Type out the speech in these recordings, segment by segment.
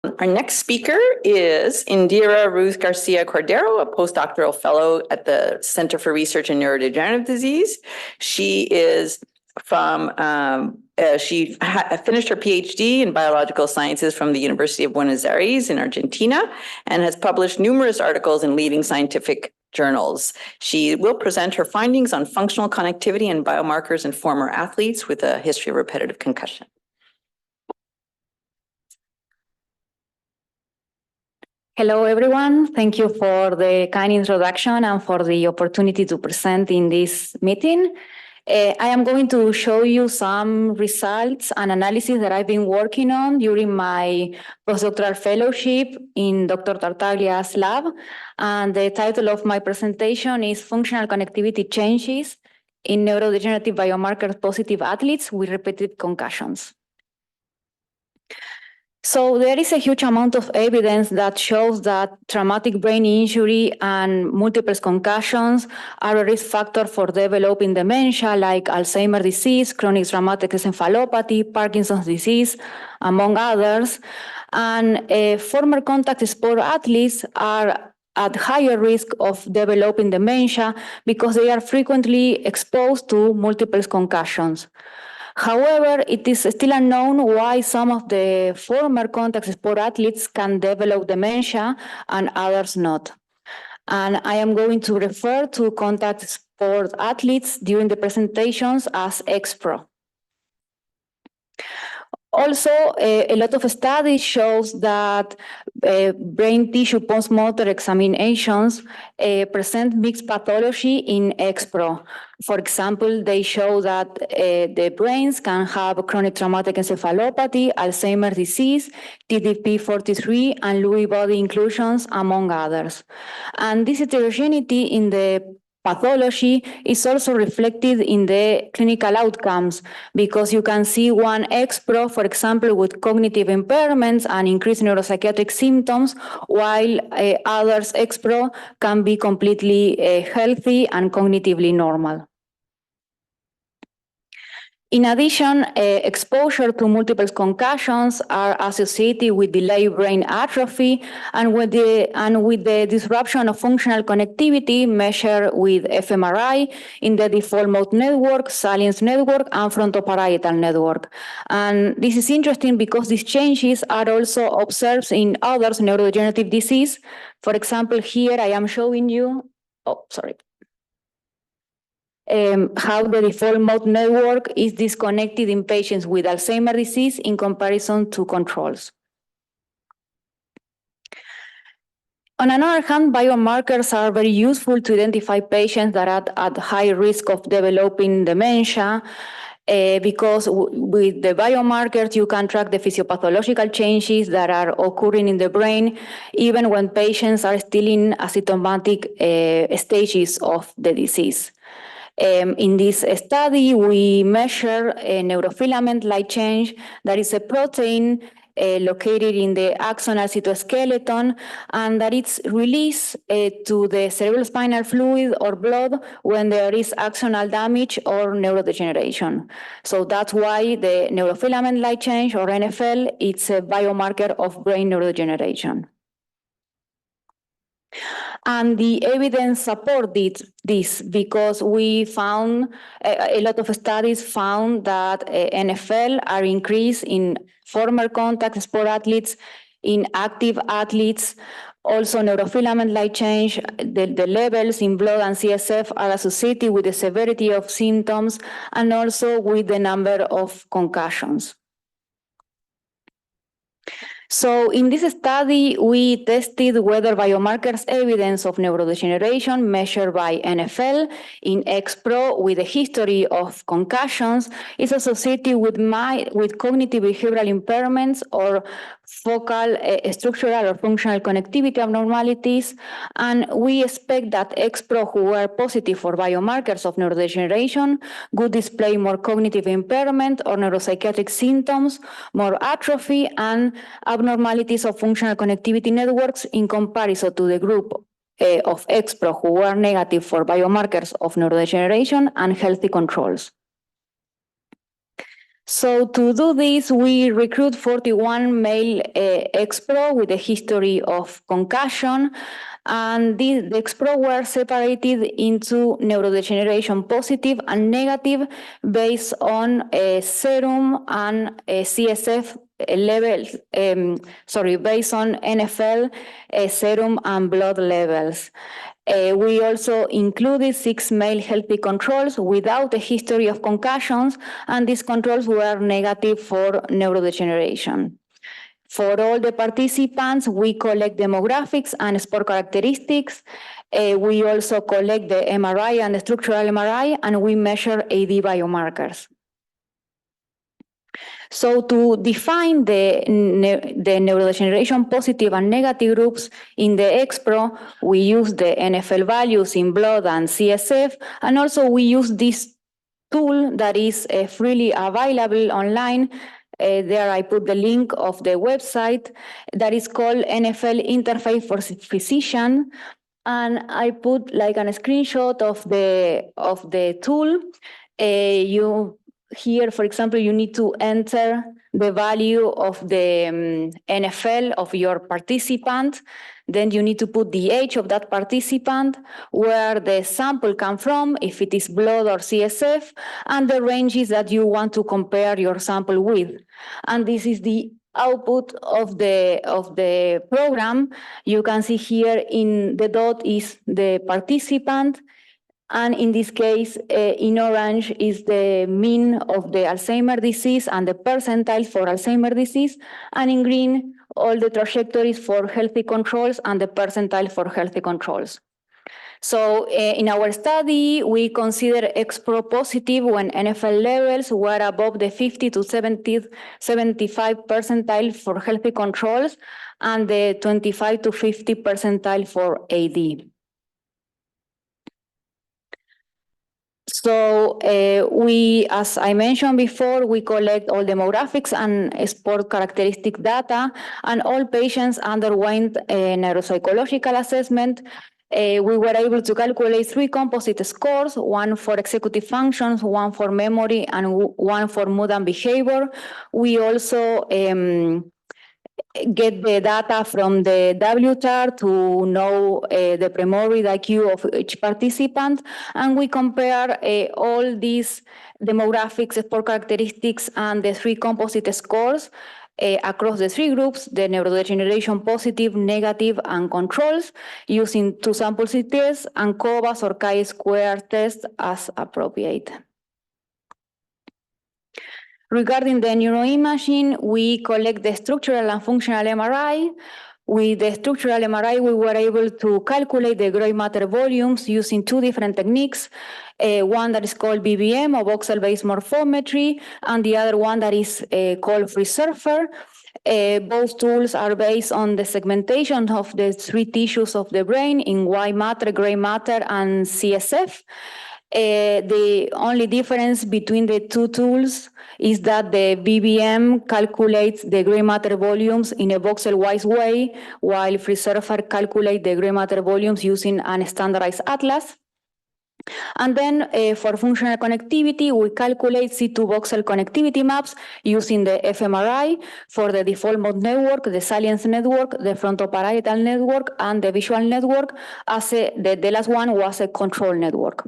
Our next speaker is Indira Ruth Garcia Cordero, a postdoctoral fellow at the Center for Research in Neurodegenerative Disease. She is from, she finished her PhD in biological sciences from the University of Buenos Aires in Argentina and has published numerous articles in leading scientific journals. She will present her findings on functional connectivity and biomarkers in former athletes with a history of repetitive concussion. Hello, everyone. Thank you for the kind introduction and for the opportunity to present in this meeting. I am going to show you some results and analysis that I've been working on during my postdoctoral fellowship in Dr. Tartaglia's lab. And the title of my presentation is Functional Connectivity Changes in Neurodegenerative Biomarker-Positive Athletes with Repeated Concussions. So there is a huge amount of evidence that shows that traumatic brain injury and multiple concussions are a risk factor for developing dementia like Alzheimer's disease, chronic traumatic encephalopathy, Parkinson's disease, among others. And former contact sport athletes are at higher risk of developing dementia because they are frequently exposed to multiple concussions. However, it is still unknown why some of the former contact sport athletes can develop dementia and others not. And I am going to refer to contact sport athletes during the presentations as ex-pro. Also, a lot of studies shows that brain tissue post-motor examinations present mixed pathology in ex-pro. For example, they show that the brains can have chronic traumatic encephalopathy, Alzheimer's disease, TDP-43, and Lewy body inclusions, among others. And this heterogeneity in the pathology is also reflected in the clinical outcomes because you can see one ex-pro, for example, with cognitive impairments and increased neuropsychiatric symptoms, while others ex-pro can be completely healthy and cognitively normal. In addition, exposure to multiple concussions are associated with delayed brain atrophy and with the disruption of functional connectivity measured with fMRI in the default mode network, salience network, and frontoparietal network. And this is interesting because these changes are also observed in other neurodegenerative disease. For example, here I am showing you, how the default mode network is disconnected in patients with Alzheimer's disease in comparison to controls. On another hand, biomarkers are very useful to identify patients that are at high risk of developing dementia because with the biomarkers, you can track the physiopathological changes that are occurring in the brain, even when patients are still in asymptomatic stages of the disease. In this study, we measure a neurofilament light change that is a protein located in the axonal cytoskeleton and that it's released to the cerebrospinal fluid or blood when there is axonal damage or neurodegeneration. So that's why the neurofilament light change, or NFL, it's a biomarker of brain neurodegeneration. And the evidence supported this because we found a lot of studies found that NFL are increased in former contact sport athletes, in active athletes. Also, neurofilament light change, the levels in blood and CSF are associated with the severity of symptoms and also with the number of concussions. So in this study, we tested whether biomarkers evidence of neurodegeneration measured by NFL in ex-pro with a history of concussions is associated with cognitive behavioral impairments or focal structural or functional connectivity abnormalities. And we expect that ex-pro who were positive for biomarkers of neurodegeneration would display more cognitive impairment or neuropsychiatric symptoms, more atrophy, and abnormalities of functional connectivity networks in comparison to the group of ex-pro who were negative for biomarkers of neurodegeneration and healthy controls. So to do this, we recruit 41 male ex-pro with a history of concussion, and the ex-pro were separated into neurodegeneration positive and negative based on serum and CSF levels, based on NFL serum and blood levels. We also included 6 male healthy controls without a history of concussions, and these controls were negative for neurodegeneration. For all the participants, we collect demographics and sport characteristics. We also collect the MRI and the structural MRI, and we measure AD biomarkers. So to define the neurodegeneration positive and negative groups in the ex-pro, we use the NFL values in blood and CSF, and also we use this tool that is freely available online. There I put the link of the website that is called NFL Interface for Physician, and I put like a screenshot of the tool. Here, for example, you need to enter the value of the NFL of your participant. Then you need to put the age of that participant, where the sample come from, if it is blood or CSF, and the ranges that you want to compare your sample with. And this is the output of the program. You can see here in the dot is the participant, and in this case, in orange is the mean of the Alzheimer's disease and the percentile for Alzheimer's disease, and in green, all the trajectories for healthy controls and the percentile for healthy controls. So in our study, we consider ex-pro positive when NFL levels were above the 50 to 75 percentile for healthy controls and the 25 to 50 percentile for AD. So we, as I mentioned before, we collect all demographics and sport characteristic data, and all patients underwent a neuropsychological assessment. We were able to calculate 3 composite scores, 1 for executive functions, 1 for memory, and 1 for mood and behavior. We also get the data from the W-chart to know the premorbid IQ of each participant, and we compare all these demographics, sport characteristics, and the 3 composite scores across the 3 groups, the neurodegeneration positive, negative, and controls, using 2 sample C.E.T.S and COVAS or chi-square tests as appropriate. Regarding the neuroimaging, we collect the structural and functional MRI. With the structural MRI, we were able to calculate the gray matter volumes using 2 different techniques. One that is called BBM, or voxel-based morphometry, and the other one that is called free surfer. Both tools are based on the segmentation of the 3 tissues of the brain in white matter, gray matter, and CSF. The only difference between the 2 tools is that the BBM calculates the gray matter volumes in a voxel-wise way, while free surfer calculates the gray matter volumes using a standardized atlas. And then for functional connectivity, we calculate C2 voxel connectivity maps using the fMRI for the default mode network, the salience network, the frontoparietal network, and the visual network, as the last one was a control network.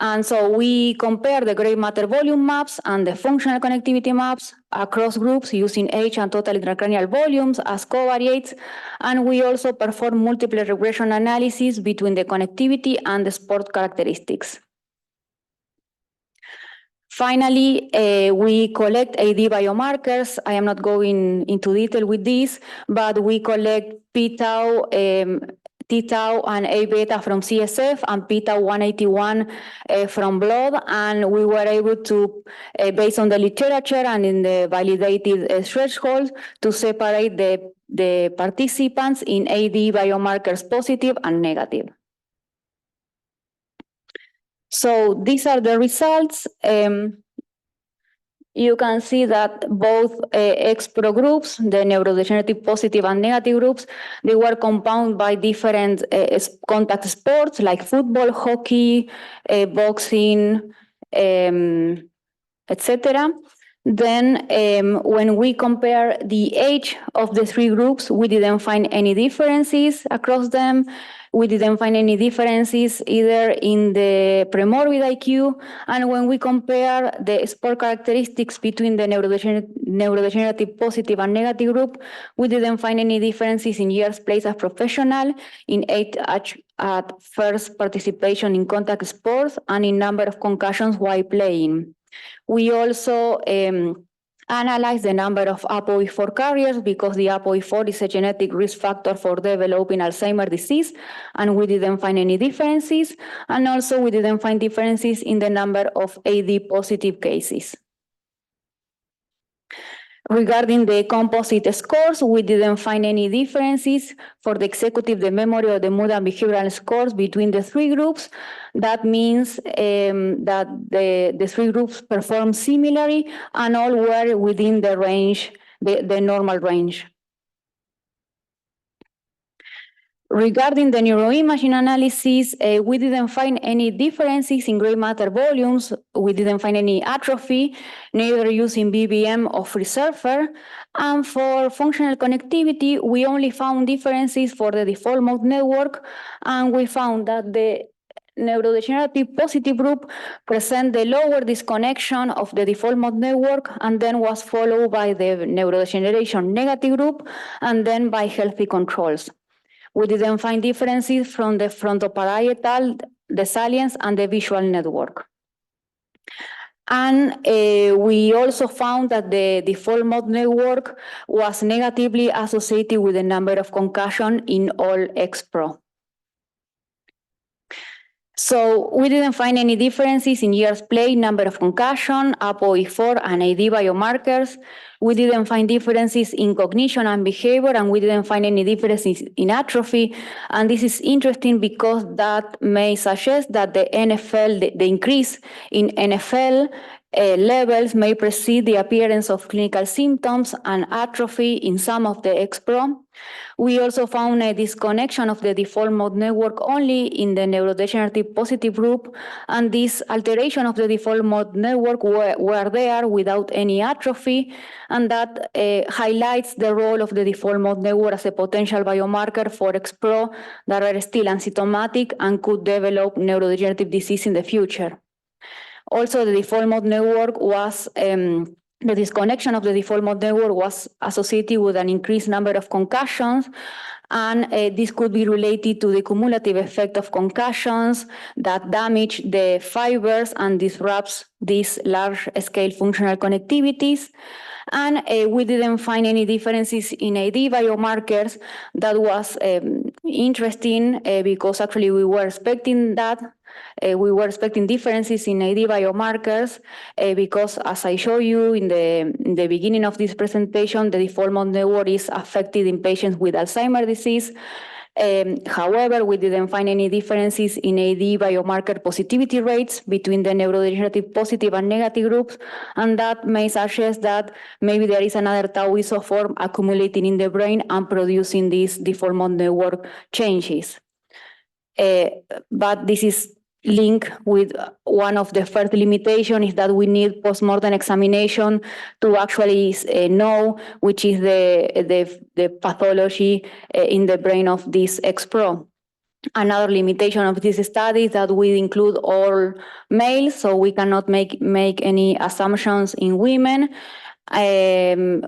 And so we compare the gray matter volume maps and the functional connectivity maps across groups using age and total intracranial volumes as covariates. And we also perform multiple regression analysis between the connectivity and the sport characteristics. Finally, we collect AD biomarkers. I am not going into detail with this, but we collect p-tau, t-tau and A-beta from CSF and p-tau 181 from blood, and we were able to, based on the literature and in the validated threshold, to separate the participants in AD biomarkers positive and negative. So these are the results. You can see that both ex-pro groups, the neurodegenerative positive and negative groups, they were compounded by different contact sports like football, hockey, boxing, etc. Then when we compare the age of the three groups, we didn't find any differences across them. We didn't find any differences either in the premorbid IQ. And when we compare the sport characteristics between the neurodegenerative positive and negative group, we didn't find any differences in years placed as professional, in age at first participation in contact sports, and in number of concussions while playing. We also analyze the number of ApoE4 carriers, because the ApoE4 is a genetic risk factor for developing Alzheimer's disease, and we didn't find any differences. And also we didn't find differences in the number of AD positive cases. Regarding the composite scores, we didn't find any differences for the executive, the memory, or the mood and behavioral scores between the three groups. That means that the three groups performed similarly, and all were within the range, the normal range. Regarding the neuroimaging analysis, we didn't find any differences in gray matter volumes. We didn't find any atrophy, neither using BBM or free surfer. And for functional connectivity, we only found differences for the default mode network, and we found that the neurodegenerative positive group present the lower disconnection of the default mode network, and then was followed by the neurodegeneration negative group, and then by healthy controls. We didn't find differences from the frontoparietal, the salience, and the visual network. And we also found that the default mode network was negatively associated with the number of concussion in all XPRO. So we didn't find any differences in years played, number of concussion, ApoE4 and AD biomarkers. We didn't find differences in cognition and behavior, and we didn't find any differences in atrophy. And this is interesting because that may suggest that the NFL, the increase in NFL levels may precede the appearance of clinical symptoms and atrophy in some of the XPRO. We also found a disconnection of the default mode network only in the neurodegenerative positive group, and this alteration of the default mode network were there without any atrophy, and that highlights the role of the default mode network as a potential biomarker for XPRO that are still asymptomatic and could develop neurodegenerative disease in the future. Also, the default mode network was the disconnection of the default mode network was associated with an increased number of concussions, and this could be related to the cumulative effect of concussions that damage the fibers and disrupts these large-scale functional connectivities. And we didn't find any differences in AD biomarkers. That was interesting because actually we were expecting that. We were expecting differences in AD biomarkers because, as I showed you in the beginning of this presentation, the default mode network is affected in patients with Alzheimer's disease. However, we didn't find any differences in AD biomarker positivity rates between the neurodegenerative positive and negative groups, and that may suggest that maybe there is another tau isoform accumulating in the brain and producing these default mode network changes. But this is linked with one of the first limitations, is that we need postmortem examination to actually know which is the pathology in the brain of this XPRO. Another limitation of this study is that we include all males, so we cannot make any assumptions in women.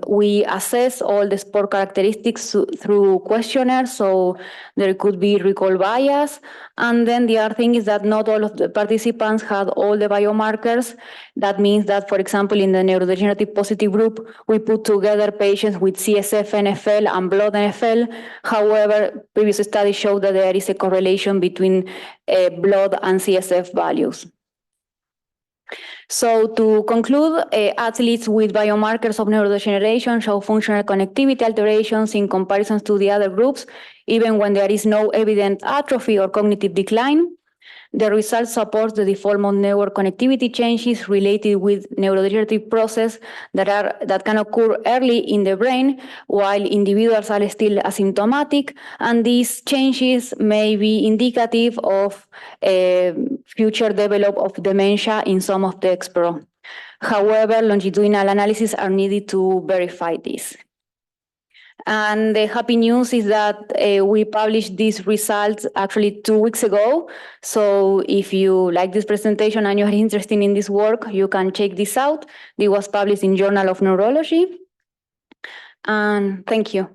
We assess all the sport characteristics through questionnaires, so there could be recall bias. And then the other thing is that not all of the participants had all the biomarkers. That means that, for example, in the neurodegenerative positive group, we put together patients with CSF NFL and blood NFL. However, previous studies show that there is a correlation between blood and CSF values. So to conclude, athletes with biomarkers of neurodegeneration show functional connectivity alterations in comparison to the other groups, even when there is no evident atrophy or cognitive decline. The results support the default mode network connectivity changes related with neurodegenerative process that can occur early in the brain while individuals are still asymptomatic, and these changes may be indicative of future development of dementia in some of the XPRO. However, longitudinal analyses are needed to verify this. And the happy news is that we published these results actually 2 weeks ago. So if you like this presentation and you are interested in this work, you can check this out. It was published in Journal of Neurology. And thank you.